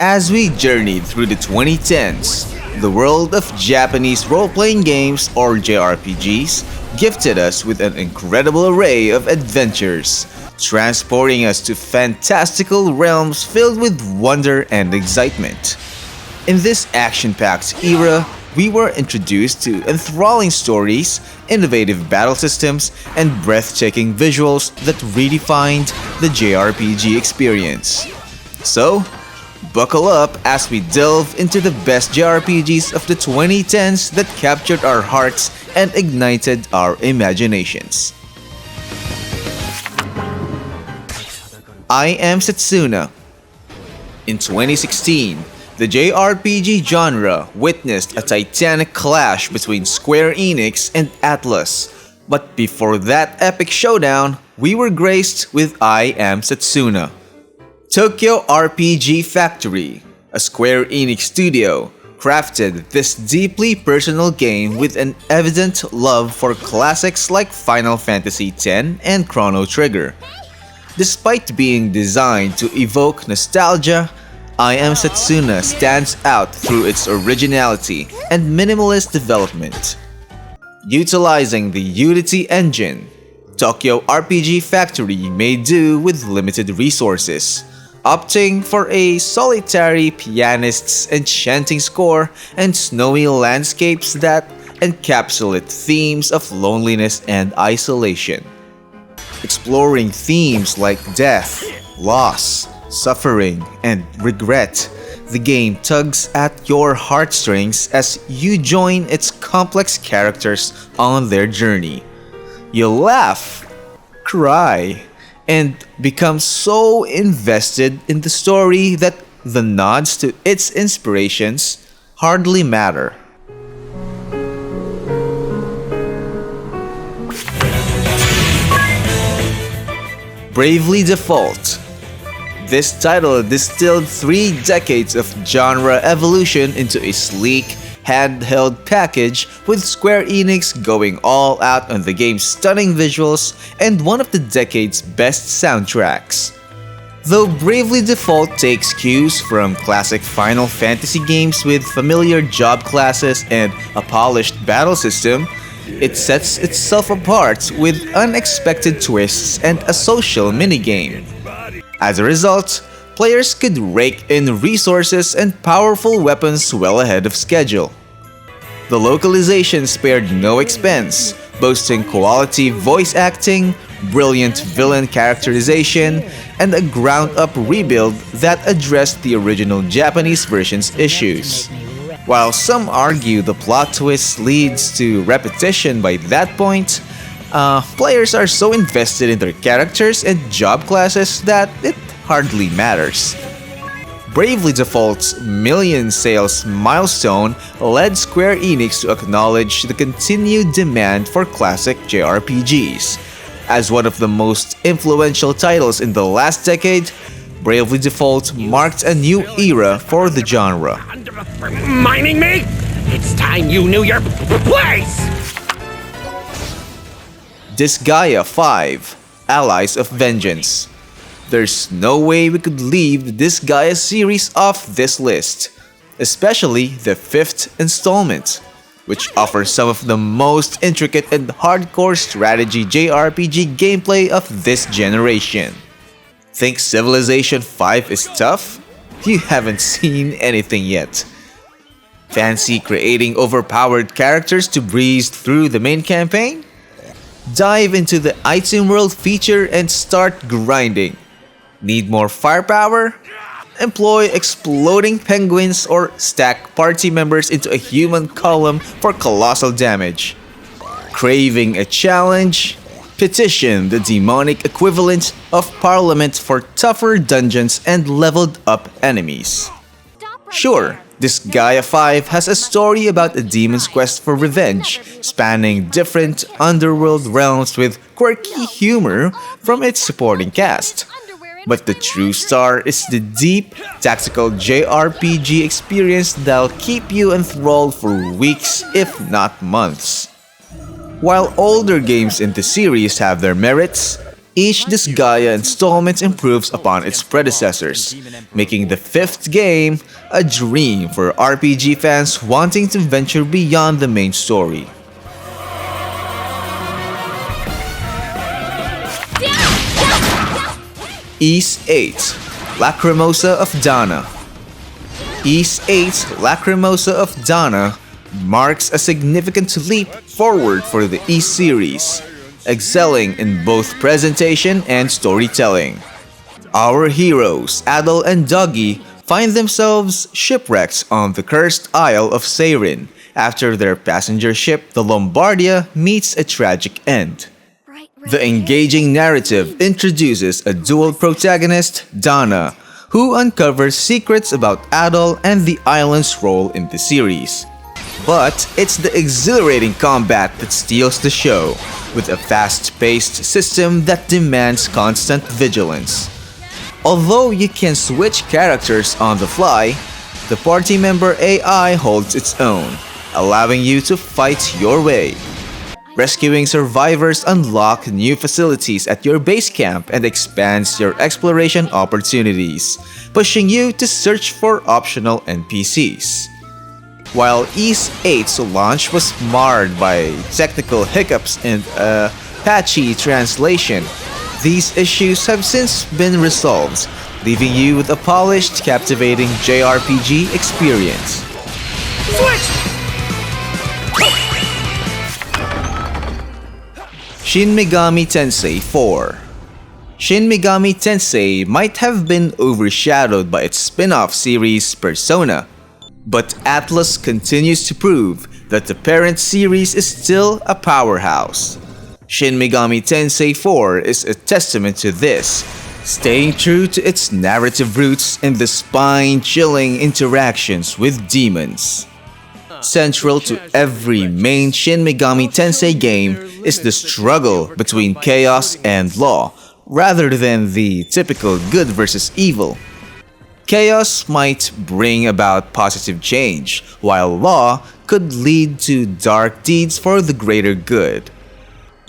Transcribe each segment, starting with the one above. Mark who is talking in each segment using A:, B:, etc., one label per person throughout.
A: As we journeyed through the 2010s, the world of Japanese role-playing games or JRPGs gifted us with an incredible array of adventures, transporting us to fantastical realms filled with wonder and excitement. In this action-packed era, we were introduced to enthralling stories, innovative battle systems, and breathtaking visuals that redefined the JRPG experience. So, buckle up as we delve into the best JRPGs of the 2010s that captured our hearts and ignited our imaginations. I Am Setsuna. In 2016, the JRPG genre witnessed a titanic clash between Square Enix and Atlus. But before that epic showdown, we were graced with I Am Setsuna. Tokyo RPG Factory, a Square Enix studio, crafted this deeply personal game with an evident love for classics like Final Fantasy X and Chrono Trigger. Despite being designed to evoke nostalgia, I Am Setsuna stands out through its originality and minimalist development. Utilizing the Unity engine, Tokyo RPG Factory made do with limited resources, opting for a solitary pianist's enchanting score and snowy landscapes that encapsulate themes of loneliness and isolation. Exploring themes like death, loss, suffering, and regret, the game tugs at your heartstrings as you join its complex characters on their journey. You'll laugh, cry, and become so invested in the story that the nods to its inspirations hardly matter. Bravely Default. This title distilled 3 decades of genre evolution into a sleek, handheld package with Square Enix going all out on the game's stunning visuals and one of the decade's best soundtracks. Though Bravely Default takes cues from classic Final Fantasy games with familiar job classes and a polished battle system, it sets itself apart with unexpected twists and a social minigame. As a result, players could rake in resources and powerful weapons well ahead of schedule. The localization spared no expense, boasting quality voice acting, brilliant villain characterization, and a ground-up rebuild that addressed the original Japanese version's issues. While some argue the plot twist leads to repetition by that point, players are so invested in their characters and job classes that it hardly matters. Bravely Default's million sales milestone led Square Enix to acknowledge the continued demand for classic JRPGs. As one of the most influential titles in the last decade, Bravely Default marked a new era for the genre.
B: Mining me? It's time you knew your place!
A: Disgaea 5, Allies of Vengeance. There's no way we could leave the Disgaea series off this list, especially the 5th installment, which offers some of the most intricate and hardcore strategy JRPG gameplay of this generation. Think Civilization 5 is tough? You haven't seen anything yet. Fancy creating overpowered characters to breeze through the main campaign? Dive into the Item World feature and start grinding. Need more firepower? Employ exploding penguins or stack party members into a human column for colossal damage. Craving a challenge? Petition the demonic equivalent of Parliament for tougher dungeons and leveled up enemies. Sure, Disgaea 5 has a story about a demon's quest for revenge, spanning different underworld realms with quirky humor from its supporting cast. But the true star is the deep, tactical JRPG experience that'll keep you enthralled for weeks, if not months. While older games in the series have their merits, Each Disgaea installment improves upon its predecessors, making the fifth game a dream for RPG fans wanting to venture beyond the main story. Ys 8, Lacrimosa of Dana. Ys 8, Lacrimosa of Dana marks a significant leap forward for the Ys series, excelling in both presentation and storytelling. Our heroes, Adol and Doggy, find themselves shipwrecked on the cursed Isle of Seirin after their passenger ship, the Lombardia, meets a tragic end. The engaging narrative introduces a dual protagonist, Dana, who uncovers secrets about Adol and the island's role in the series. But it's the exhilarating combat that steals the show, with a fast-paced system that demands constant vigilance. Although you can switch characters on the fly, the party member AI holds its own, allowing you to fight your way. Rescuing survivors unlock new facilities at your base camp and expands your exploration opportunities, pushing you to search for optional NPCs. While Ys 8's launch was marred by technical hiccups and a patchy translation, these issues have since been resolved, leaving you with a polished, captivating JRPG experience.
B: Switch!
A: Shin Megami Tensei 4. Shin Megami Tensei might have been overshadowed by its spin-off series Persona, but Atlus continues to prove that the parent series is still a powerhouse. Shin Megami Tensei 4 is a testament to this, staying true to its narrative roots and the spine-chilling interactions with demons. Central to every main Shin Megami Tensei game is the struggle between chaos and law, rather than the typical good versus evil. Chaos might bring about positive change, while law could lead to dark deeds for the greater good.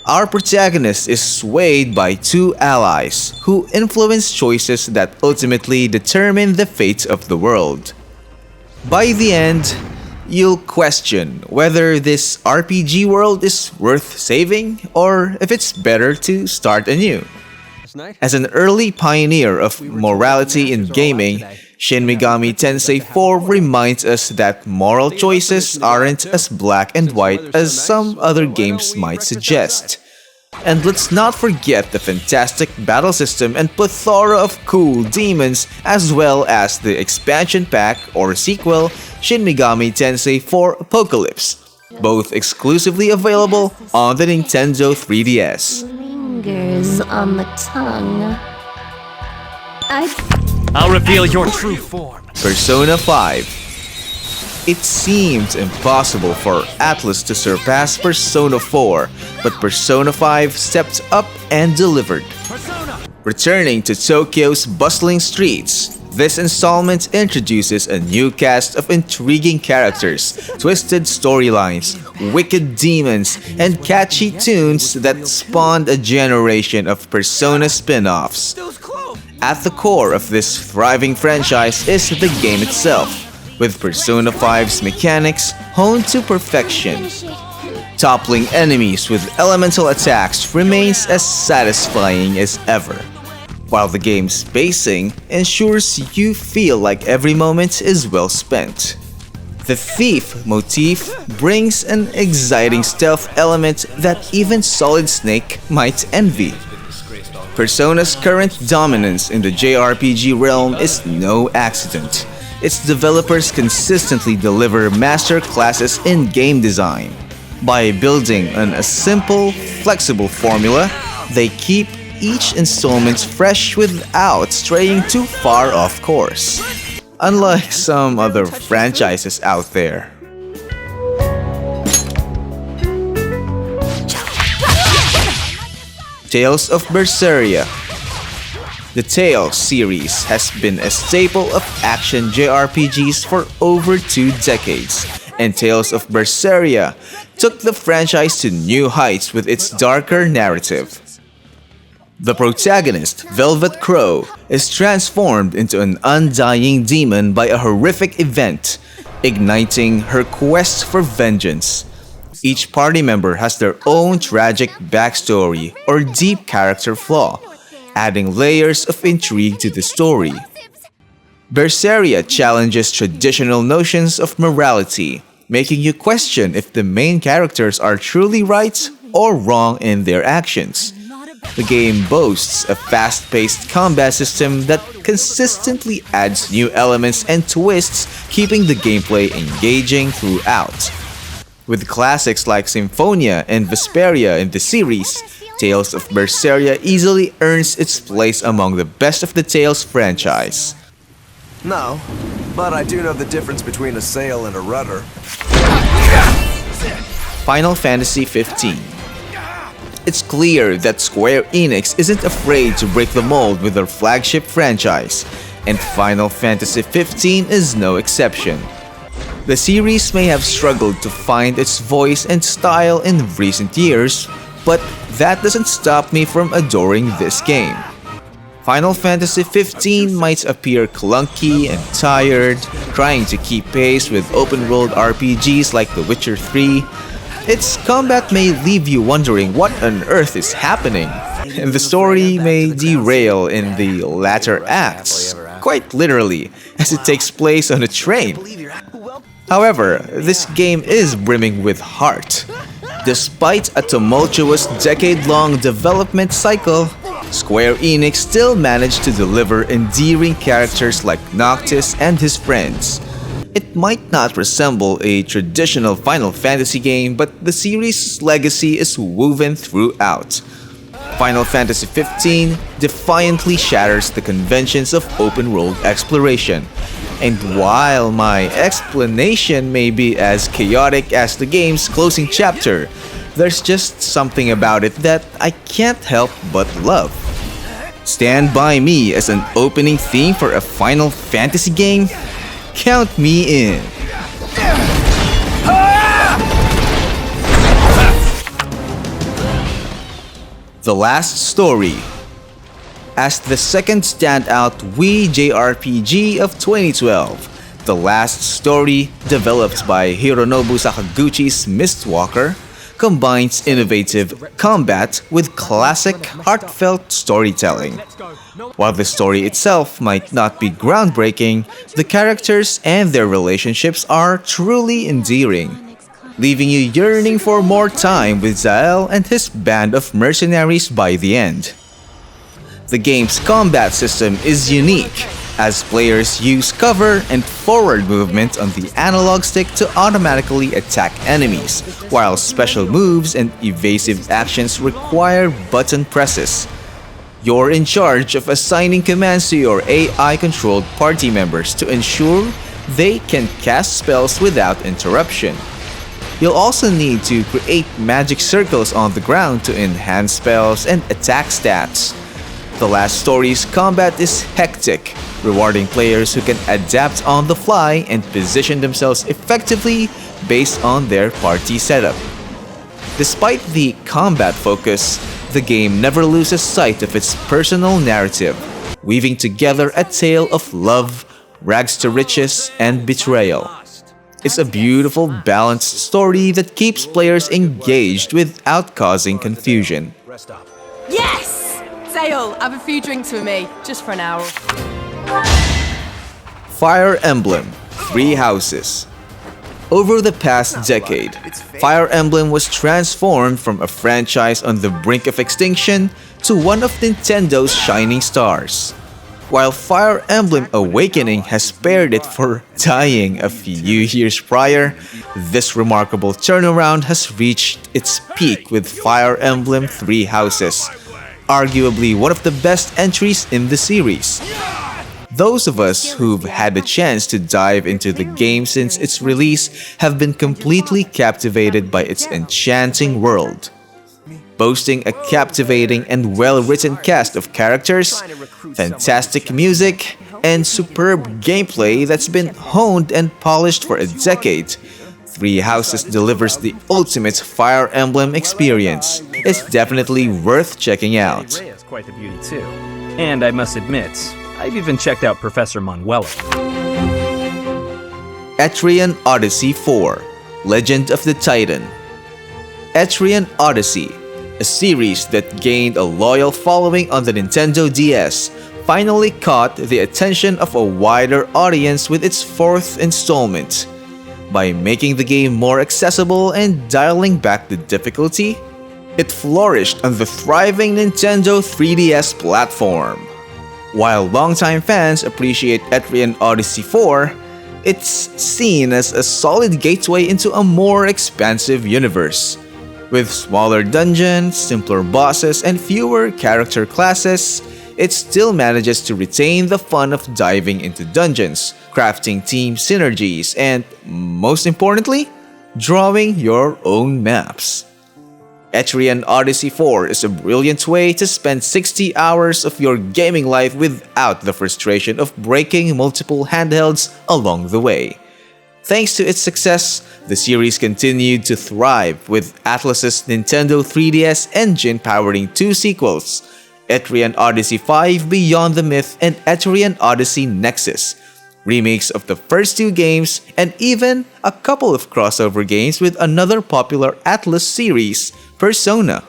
A: Our protagonist is swayed by two allies who influence choices that ultimately determine the fate of the world. By the end, you'll question whether this RPG world is worth saving or if it's better to start anew. As an early pioneer of morality in gaming, Shin Megami Tensei 4 reminds us that moral choices aren't as black and white as some other games might suggest. And let's not forget the fantastic battle system and plethora of cool demons, as well as the expansion pack or sequel, Shin Megami Tensei 4 Apocalypse, both exclusively available on the Nintendo 3DS.
C: Lingers on the tongue.
B: I'll reveal your true form.
A: Persona 5. It seemed impossible for Atlus to surpass Persona 4, but Persona 5 stepped up and delivered. Returning to Tokyo's bustling streets, this installment introduces a new cast of intriguing characters, twisted storylines, wicked demons, and catchy tunes that spawned a generation of Persona spin-offs. At the core of this thriving franchise is the game itself, with Persona 5's mechanics honed to perfection. Toppling enemies with elemental attacks remains as satisfying as ever, while the game's pacing ensures you feel like every moment is well spent. The thief motif brings an exciting stealth element that even Solid Snake might envy. Persona's current dominance in the JRPG realm is no accident. Its developers consistently deliver master classes in game design. By building on a simple, flexible formula, they keep each installment fresh without straying too far off course. Unlike some other franchises out there. Tales of Vesperia. The Tales series has been a staple of action JRPGs for over 2 decades, and Tales of Vesperia took the franchise to new heights with its darker narrative. The protagonist, Velvet Crow, is transformed into an undying demon by a horrific event, igniting her quest for vengeance. Each party member has their own tragic backstory or deep character flaw, adding layers of intrigue to the story. Vesperia challenges traditional notions of morality, making you question if the main characters are truly right or wrong in their actions. The game boasts a fast-paced combat system that consistently adds new elements and twists, keeping the gameplay engaging throughout. With classics like Symphonia and Vesperia in the series, Tales of Berseria easily earns its place among the best of the Tales franchise.
D: No, but I do know the difference between a sail and a rudder.
A: Final Fantasy XV. It's clear that Square Enix isn't afraid to break the mold with their flagship franchise, and Final Fantasy XV is no exception. The series may have struggled to find its voice and style in recent years, but that doesn't stop me from adoring this game. Final Fantasy XV might appear clunky and tired, trying to keep pace with open-world RPGs like The Witcher 3. Its combat may leave you wondering what on earth is happening, and the story may derail in the latter acts, quite literally, as it takes place on a train. However, this game is brimming with heart. Despite a tumultuous decade-long development cycle, Square Enix still managed to deliver endearing characters like Noctis and his friends. It might not resemble a traditional Final Fantasy game, but the series' legacy is woven throughout. Final Fantasy XV defiantly shatters the conventions of open-world exploration. And while my explanation may be as chaotic as the game's closing chapter, there's just something about it that I can't help but love. Stand by me as an opening theme for a Final Fantasy game? Count me in. The Last Story. As the second standout Wii JRPG of 2012, The Last Story, developed by Hironobu Sakaguchi's Mistwalker, combines innovative combat with classic, heartfelt storytelling. While the story itself might not be groundbreaking, the characters and their relationships are truly endearing, leaving you yearning for more time with Zael and his band of mercenaries by the end. The game's combat system is unique, as players use cover and forward movement on the analog stick to automatically attack enemies, while special moves and evasive actions require button presses. You're in charge of assigning commands to your AI-controlled party members to ensure they can cast spells without interruption. You'll also need to create magic circles on the ground to enhance spells and attack stats. The Last Story's combat is hectic, rewarding players who can adapt on the fly and position themselves effectively based on their party setup. Despite the combat focus, the game never loses sight of its personal narrative, weaving together a tale of love, rags to riches, and betrayal. It's a beautiful, balanced story that keeps players engaged without causing confusion.
E: Yes! Zael, have a few drinks with me, just for an hour.
A: Fire Emblem: Three Houses. Over the past decade, Fire Emblem was transformed from a franchise on the brink of extinction to one of Nintendo's shining stars. While Fire Emblem Awakening has spared it for dying a few years prior, this remarkable turnaround has reached its peak with Fire Emblem Three Houses, arguably one of the best entries in the series. Those of us who've had the chance to dive into the game since its release have been completely captivated by its enchanting world. Boasting a captivating and well-written cast of characters, fantastic music, and superb gameplay that's been honed and polished for a decade, Three Houses delivers the ultimate Fire Emblem experience. It's definitely worth checking out.
F: quite the beauty too. And I must admit, I've even checked out Professor Manuelo.
A: Etrian Odyssey 4 Legend of the Titan. Etrian Odyssey, a series that gained a loyal following on the Nintendo DS, finally caught the attention of a wider audience with its fourth installment. By making the game more accessible and dialing back the difficulty, it flourished on the thriving Nintendo 3DS platform. While longtime fans appreciate Etrian Odyssey 4, it's seen as a solid gateway into a more expansive universe. With smaller dungeons, simpler bosses, and fewer character classes, it still manages to retain the fun of diving into dungeons, crafting team synergies, and, most importantly, drawing your own maps. Etrian Odyssey 4 is a brilliant way to spend 60 hours of your gaming life without the frustration of breaking multiple handhelds along the way. Thanks to its success, the series continued to thrive with Atlus's Nintendo 3DS engine powering two sequels, Etrian Odyssey 5 Beyond the Myth and Etrian Odyssey Nexus, remakes of the first two games, and even a couple of crossover games with another popular Atlus series, Persona.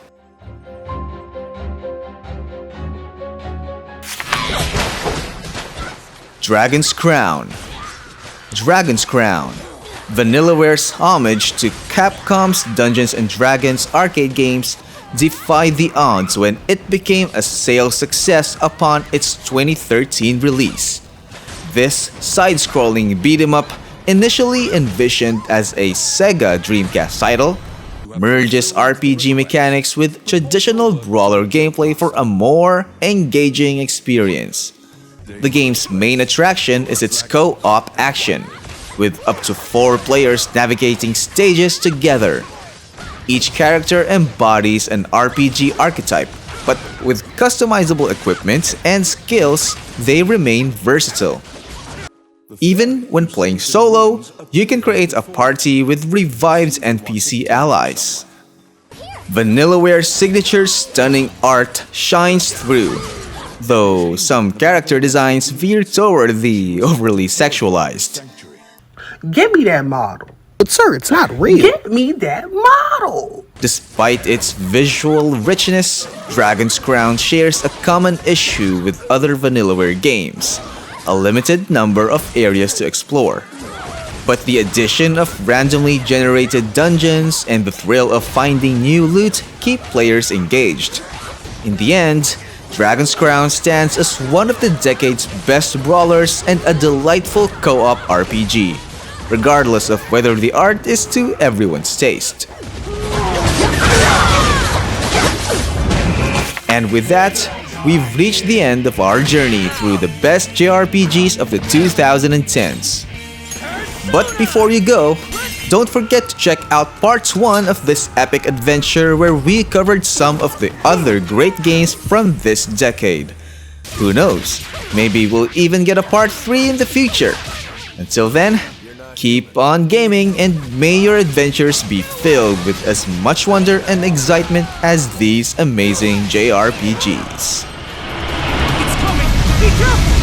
A: Dragon's Crown. Dragon's Crown, Vanillaware's homage to Capcom's Dungeons & Dragons arcade games, defied the odds when it became a sales success upon its 2013 release. This side-scrolling beat-em-up, initially envisioned as a Sega Dreamcast title, merges RPG mechanics with traditional brawler gameplay for a more engaging experience. The game's main attraction is its co-op action, with up to 4 players navigating stages together. Each character embodies an RPG archetype, but with customizable equipment and skills, they remain versatile. Even when playing solo, you can create a party with revived NPC allies. Vanillaware's signature stunning art shines through, though some character designs veer toward the overly sexualized.
G: Give me that model. But sir, it's not real. Get me that model.
A: Despite its visual richness, Dragon's Crown shares a common issue with other Vanillaware games: a limited number of areas to explore. But the addition of randomly generated dungeons and the thrill of finding new loot keep players engaged. In the end, Dragon's Crown stands as one of the decade's best brawlers and a delightful co-op RPG, regardless of whether the art is to everyone's taste. And with that, we've reached the end of our journey through the best JRPGs of the 2010s. But before you go, don't forget to check out part 1 of this epic adventure where we covered some of the other great games from this decade. Who knows, maybe we'll even get a part 3 in the future. Until then, keep on gaming and may your adventures be filled with as much wonder and excitement as these amazing JRPGs.
B: It's coming! Be careful!